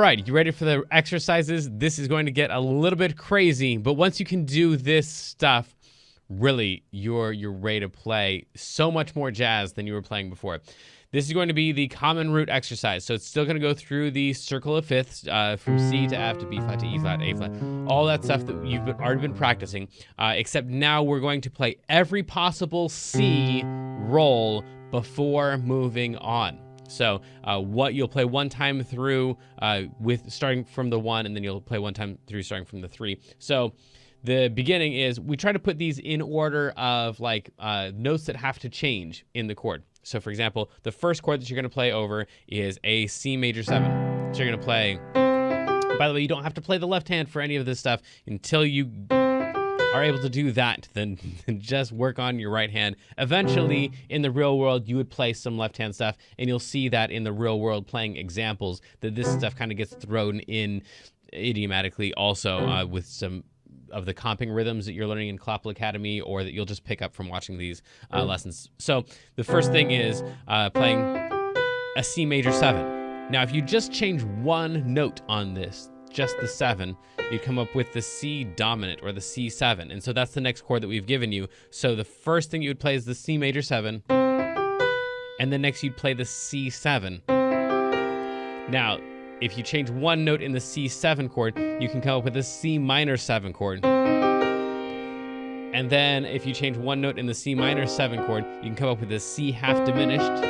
right, you ready for the exercises? This is going to get a little bit crazy, but once you can do this stuff, really, you're ready to play so much more jazz than you were playing before. This is going to be the common root exercise. So it's still going to go through the circle of fifths from C to F to B flat to E flat, A flat, all that stuff that you've already been practicing, except now we're going to play every possible C roll before moving on. So what you'll play one time through with starting from the 1, and then you'll play one time through starting from the 3. So the beginning is we try to put these in order of like notes that have to change in the chord. So for example, the first chord that you're going to play over is a C major 7. So you're going to play, by the way, you don't have to play the left hand for any of this stuff until you are able to do that, then just work on your right hand. Eventually, in the real world, you would play some left hand stuff, and you'll see that in the real world playing examples, that this stuff kind of gets thrown in idiomatically also with some of the comping rhythms that you're learning in Clapple Academy, or that you'll just pick up from watching these lessons. So the first thing is playing a C major 7. Now, if you just change one note on this, just the 7, you'd come up with the C dominant or the C7. And so that's the next chord that we've given you. So the first thing you would play is the C major 7, and then next you'd play the C7. Now, if you change one note in the C7 chord, you can come up with a C minor 7 chord. And then if you change one note in the C minor 7 chord, you can come up with a C half diminished.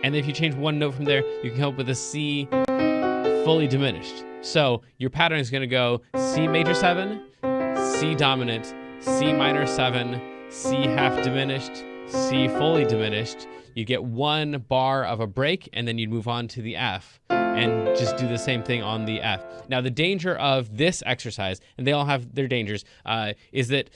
And if you change one note from there, you can come up with a C fully diminished. So your pattern is going to go C major 7, C dominant, C minor 7, C half diminished, C fully diminished. You get one bar of a break, and then you'd move on to the F and just do the same thing on the F. Now, the danger of this exercise, and they all have their dangers, is that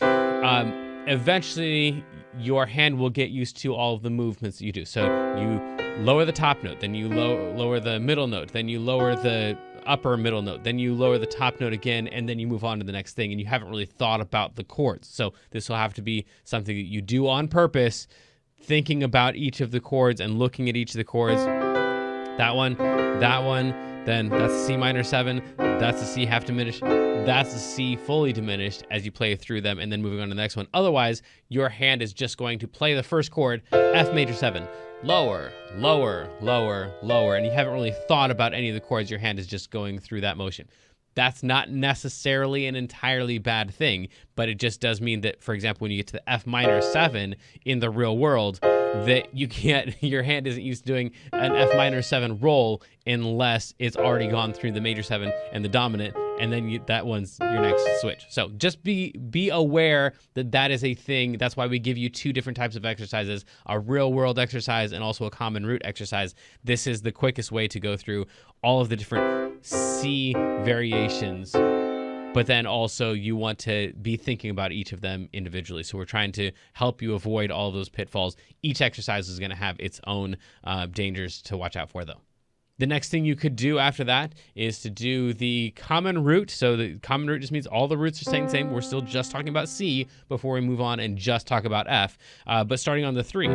eventually your hand will get used to all of the movements that you do. So you lower the top note, then you lower the middle note, then you lower the upper middle note, then you lower the top note again, and then you move on to the next thing, and you haven't really thought about the chords. So this will have to be something that you do on purpose, thinking about each of the chords and looking at each of the chords. That one, then that's a C minor 7, that's a C half diminished, that's a C fully diminished as you play through them, and then moving on to the next one. Otherwise, your hand is just going to play the first chord, F major 7, lower, lower, lower, lower, and you haven't really thought about any of the chords. Your hand is just going through that motion. That's not necessarily an entirely bad thing, but it just does mean that, for example, when you get to the F minor 7 in the real world, that you can't, your hand isn't used to doing an F minor 7 roll unless it's already gone through the major 7 and the dominant, and then that one's your next switch. So just be aware that that is a thing. That's why we give you two different types of exercises, a real world exercise and also a common root exercise. This is the quickest way to go through all of the different C variations, but then also you want to be thinking about each of them individually. So we're trying to help you avoid all of those pitfalls. Each exercise is going to have its own dangers to watch out for, though. The next thing you could do after that is to do the common root. So the common root just means all the roots are staying the same. We're still just talking about C before we move on and just talk about F, but starting on the 3.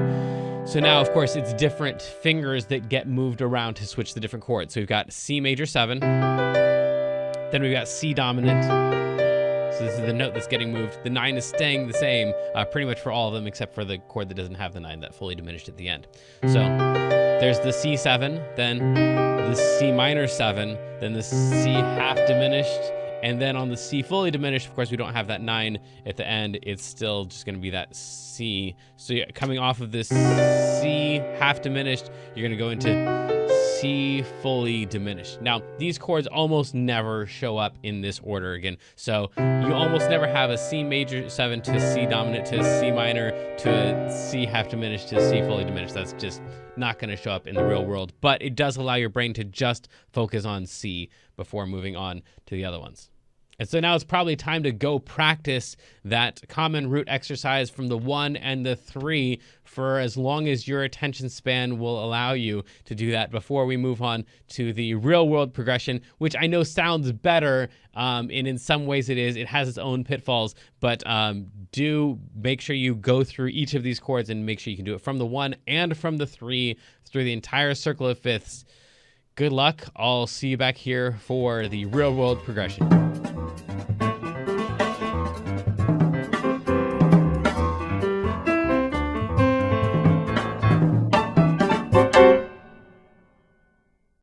So now, of course, it's different fingers that get moved around to switch the different chords. So we've got C major 7, then we've got C dominant. So this is the note that's getting moved. The 9 is staying the same pretty much for all of them, except for the chord that doesn't have the 9, that fully diminished at the end. So there's the C7, then the C minor 7, then the C half diminished, and then on the C fully diminished, of course, we don't have that 9 at the end. It's still just going to be that C. So you're coming off of this C half diminished, you're going to go into C fully diminished. Now, these chords almost never show up in this order again. So you almost never have a C major 7 to a C dominant to a C minor to a C half diminished to a C fully diminished. That's just not going to show up in the real world. But it does allow your brain to just focus on C before moving on to the other ones. And so now it's probably time to go practice that common root exercise from the 1 and the 3 for as long as your attention span will allow you to do that before we move on to the real world progression, which I know sounds better, and in some ways it is. It has its own pitfalls, but do make sure you go through each of these chords and make sure you can do it from the 1 and from the 3 through the entire circle of fifths Good luck. I'll see you back here for the real world progression.